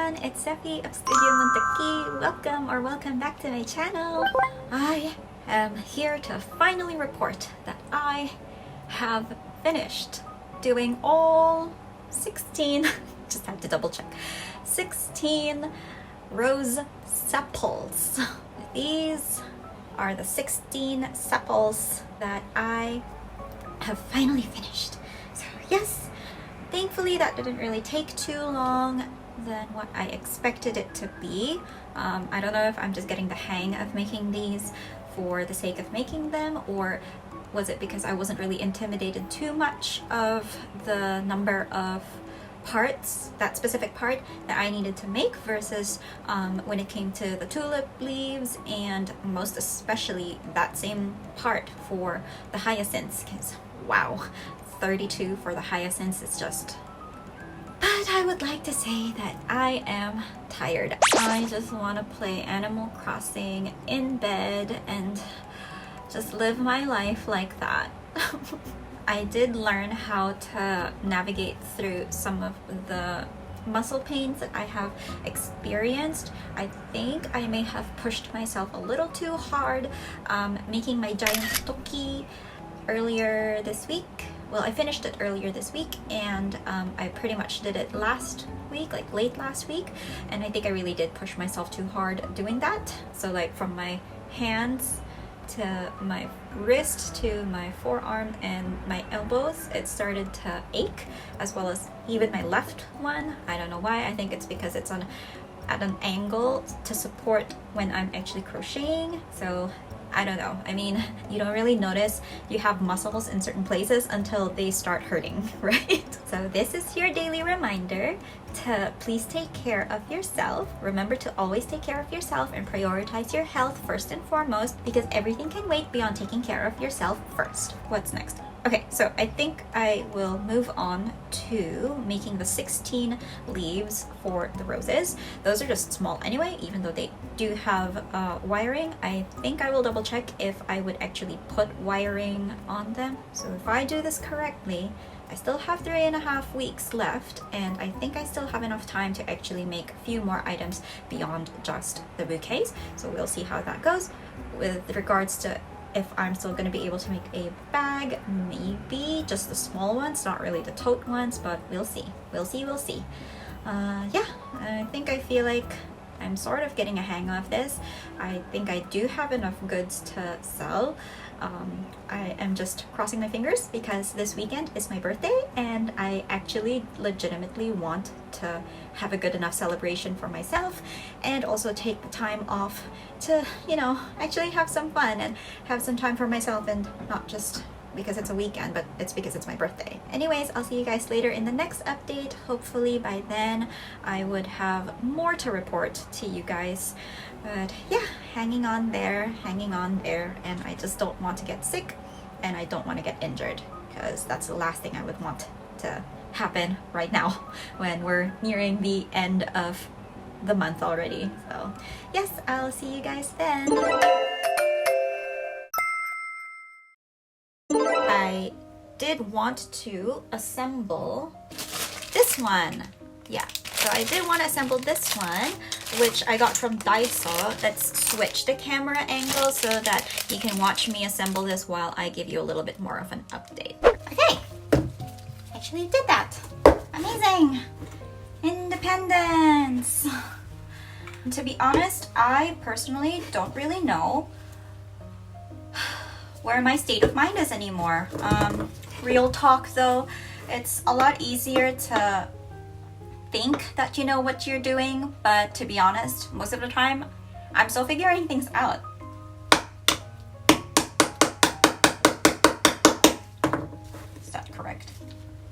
everyone, it's Sephie of Studio Moon Tokki. Welcome back to my channel. I am here to finally report that I have finished doing all 16, just have to double check, 16 rose sepals. These are the 16 sepals that I have finally finished. So yes, thankfully that didn't really take too long than what I expected it to be. I don't know if I'm just getting the hang of making these for the sake of making them, or was it because I wasn't really intimidated too much of the number of parts, that specific part that I needed to make, versus when it came to the tulip leaves, and most especially that same part for the hyacinths, because wow, 32 for the hyacinths is just... But I would like to say that I am tired. I just want to play Animal Crossing in bed and just live my life like that. I did learn how to navigate through some of the muscle pains that I have experienced. I think I may have pushed myself a little too hard making my giant Tokki earlier this week. Well, I finished it earlier this week, and I pretty much did it last week, like late last week, and I think I really did push myself too hard doing that. So like from my hands to my wrist to my forearm and my elbows, it started to ache, as well as even my left one. I don't know why. I think it's because it's at an angle to support when I'm actually crocheting. So I don't know. I mean, you don't really notice you have muscles in certain places until they start hurting, right? So this is your daily reminder to please take care of yourself. Remember to always take care of yourself and prioritize your health first and foremost, because everything can wait beyond taking care of yourself first. What's next? Okay, so I think I will move on to making the 16 leaves for the roses. Those are just small anyway, even though they do have wiring. I think I will double check if I would actually put wiring on them. So if I do this correctly, I still have 3.5 weeks left, and I think I still have enough time to actually make a few more items beyond just the bouquets. So we'll see how that goes. With regards to if I'm still going to be able to make a bag, maybe just the small ones, not really the tote ones, but we'll see. Yeah, I feel like I'm sort of getting a hang of this. I think I do have enough goods to sell. I am just crossing my fingers because this weekend is my birthday, and I actually legitimately want to have a good enough celebration for myself, and also take the time off to, you know, actually have some fun and have some time for myself, and not just because it's a weekend, but it's because it's my birthday. Anyways, I'll see you guys later in the next update. Hopefully by then I would have more to report to you guys. But yeah, hanging on there, and I just don't want to get sick, and I don't want to get injured, because that's the last thing I would want to happen right now when we're nearing the end of the month already. So yes, I'll see you guys then. I did want to assemble this one. Yeah, so I did want to assemble this one, which I got from Daiso. Let's switch the camera angle so that you can watch me assemble this while I give you a little bit more of an update. Okay, actually did that. Amazing! Independence! And to be honest, I personally don't really know where my state of mind is anymore. Real talk though, it's a lot easier to think that you know what you're doing, but to be honest, most of the time, I'm still figuring things out. Is that correct?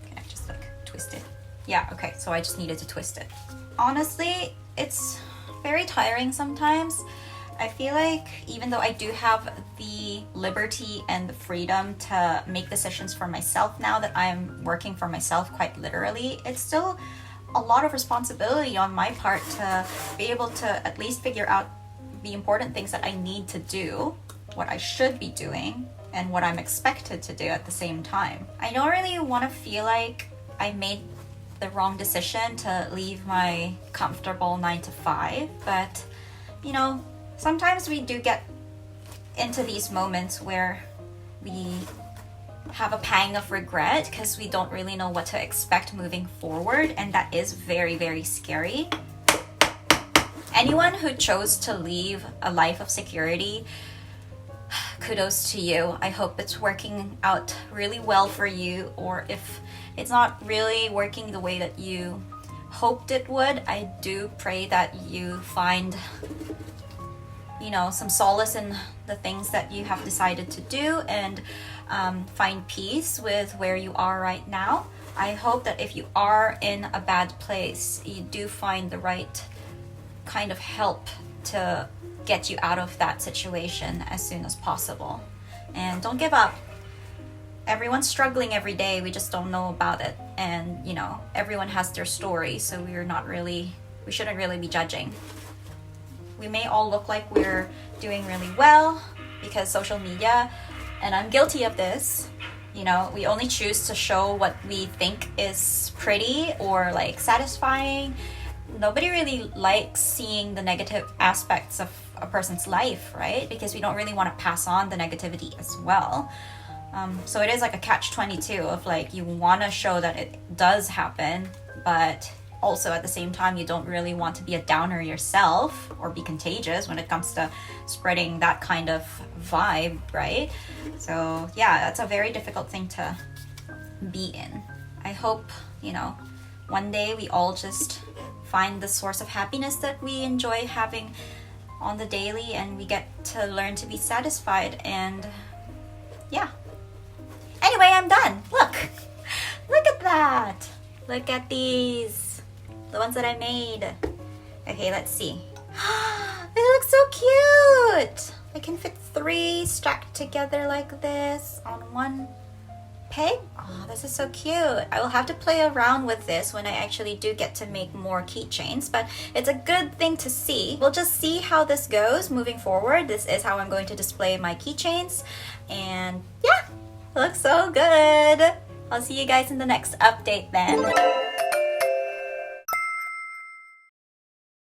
Can I just like twist it? Yeah, okay, so I just needed to twist it. Honestly, it's very tiring sometimes. I feel like even though I do have the liberty and the freedom to make decisions for myself now that I'm working for myself quite literally, it's still a lot of responsibility on my part to be able to at least figure out the important things that I need to do, what I should be doing, and what I'm expected to do at the same time. I don't really want to feel like I made the wrong decision to leave my comfortable 9 to 5, but you know, sometimes we do get into these moments where we have a pang of regret because we don't really know what to expect moving forward, and that is very, very scary. Anyone who chose to leave a life of security, kudos to you. I hope it's working out really well for you, or if it's not really working the way that you hoped it would, I do pray that you find, you know, some solace in the things that you have decided to do, and find peace with where you are right now. I hope that if you are in a bad place, you do find the right kind of help to get you out of that situation as soon as possible. And don't give up. Everyone's struggling every day, we just don't know about it. And you know, everyone has their story, so we shouldn't really be judging. We may all look like we're doing really well because social media, and I'm guilty of this, you know, we only choose to show what we think is pretty or like satisfying. Nobody really likes seeing the negative aspects of a person's life, right? Because we don't really want to pass on the negativity as well. So it is like a catch-22 of like, you want to show that it does happen, but also at the same time you don't really want to be a downer yourself or be contagious when it comes to spreading that kind of vibe, right? So yeah, that's a very difficult thing to be in. I hope, you know, one day we all just find the source of happiness that we enjoy having on the daily, and we get to learn to be satisfied. And yeah, anyway, I'm done. Look at that. Look at these, the ones that I made. Okay, let's see. They look so cute. I can fit 3 stacked together like this on one peg. Oh, this is so cute. I will have to play around with this when I actually do get to make more keychains, but it's a good thing to see. We'll just see how this goes moving forward. This is how I'm going to display my keychains, and yeah, it looks so good. I'll see you guys in the next update then.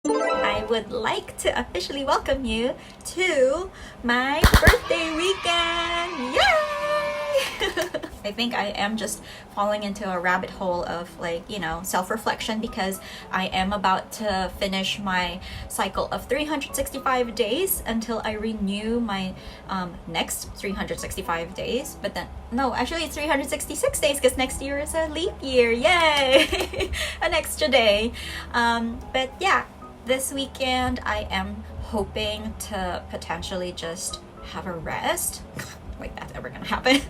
I would like to officially welcome you to my birthday weekend. Yay! I think I am just falling into a rabbit hole of like, you know, self-reflection, because I am about to finish my cycle of 365 days until I renew my next 365 days. But then, no, actually it's 366 days because next year is a leap year. Yay! An extra day. But yeah, this weekend I am hoping to potentially just have a rest. Like that's ever gonna happen.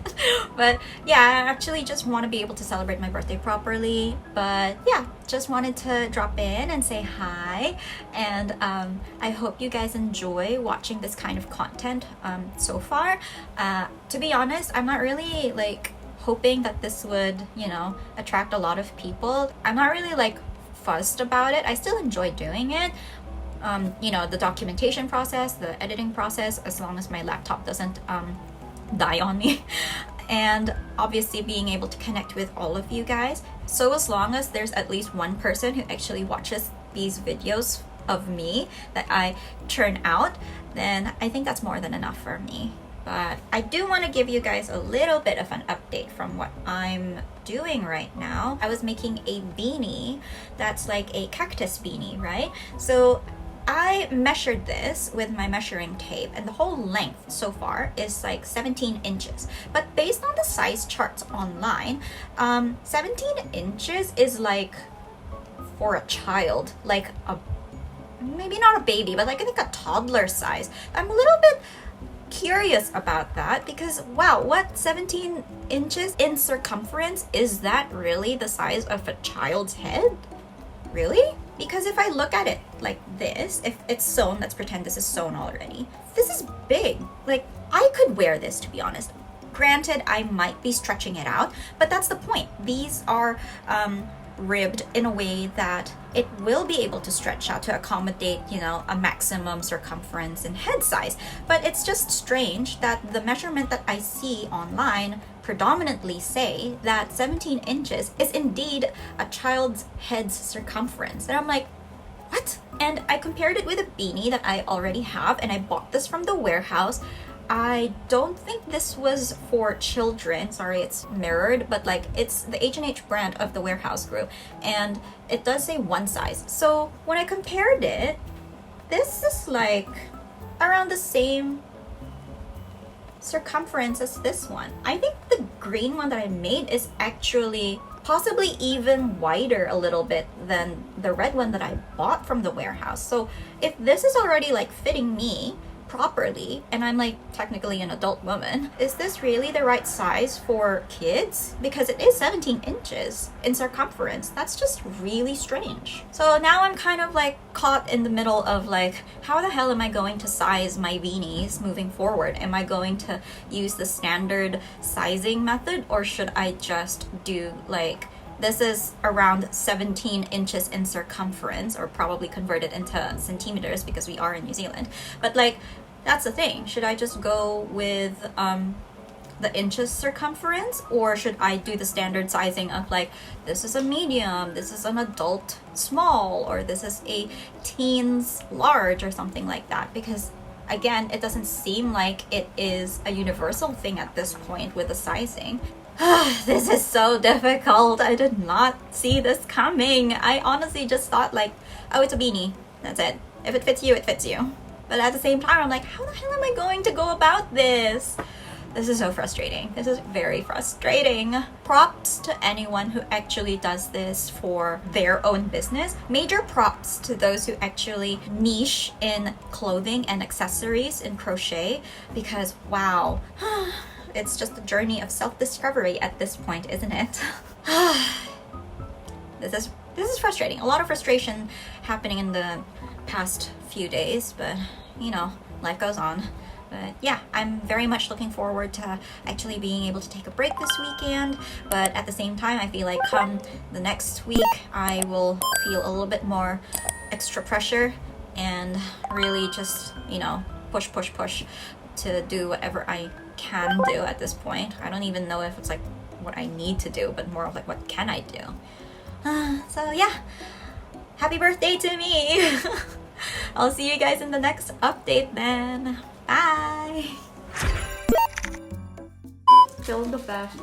But yeah, I actually just want to be able to celebrate my birthday properly. But yeah, just wanted to drop in and say hi, and I hope you guys enjoy watching this kind of content so far. To be honest, I'm not really like hoping that this would, you know, attract a lot of people. I'm not really like fussed about it. I still enjoy doing it. You know, the documentation process, the editing process, as long as my laptop doesn't die on me, and obviously being able to connect with all of you guys. So as long as there's at least one person who actually watches these videos of me that I churn out, then I think that's more than enough for me. But I do want to give you guys a little bit of an update from what I'm doing right now. I was making a beanie that's like a cactus beanie, right? So I measured this with my measuring tape, and the whole length so far is like 17 inches. But based on the size charts online, 17 inches is like for a child, like a, maybe not a baby, but like I think a toddler size. I'm a little bit curious about that, because wow, what, 17 inches in circumference, is that really the size of a child's head? Really? Because if I look at it like this, if it's sewn, let's pretend this is sewn already, this is big. Like, I could wear this, to be honest. Granted, I might be stretching it out, but that's the point. These are ribbed in a way that it will be able to stretch out to accommodate, you know, a maximum circumference and head size. But it's just strange that the measurement that I see online predominantly say that 17 inches is indeed a child's head's circumference. And I'm like, what? And I compared it with a beanie that I already have, and I bought this from the warehouse. I don't think this was for children. Sorry, it's mirrored, but like it's the H&H brand of the Warehouse Group, and it does say one size. So when I compared it, this is like around the same circumference as this one. I think the green one that I made is actually possibly even wider a little bit than the red one that I bought from the warehouse. So if this is already like fitting me properly, and I'm like technically an adult woman, is this really the right size for kids? Because it is 17 inches in circumference. That's just really strange. So now I'm kind of like caught in the middle of like, how the hell am I going to size my beanies moving forward? Am I going to use the standard sizing method, or should I just do like, this is around 17 inches in circumference, or probably convert it into centimeters because we are in New Zealand. But like, that's the thing. Should I just go with the inches circumference, or should I do the standard sizing of like, this is a medium, this is an adult small, or this is a teens large, or something like that? Because again, it doesn't seem like it is a universal thing at this point with the sizing. This is so difficult. I did not see this coming. I honestly just thought like, oh, it's a beanie. That's it. If it fits you, it fits you. But at the same time, I'm like, how the hell am I going to go about this? This is so frustrating. This is very frustrating. Props to anyone who actually does this for their own business. Major props to those who actually niche in clothing and accessories in crochet, because wow. It's just a journey of self-discovery at this point, isn't it? This is frustrating. A lot of frustration happening in the past few days, but you know, life goes on. But yeah, I'm very much looking forward to actually being able to take a break this weekend. But at the same time, I feel like come the next week, I will feel a little bit more extra pressure and really just, you know, push to do whatever I can do at this point. I don't even know if it's like what I need to do, but more of like, what can I do? So yeah, happy birthday to me. I'll see you guys in the next update then. Bye. Feel the best.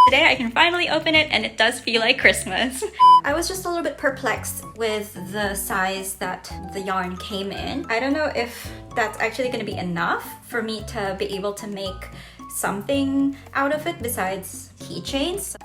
Today I can finally open it, and it does feel like Christmas. I was just a little bit perplexed with the size that the yarn came in. I don't know if that's actually going to be enough for me to be able to make something out of it besides keychains.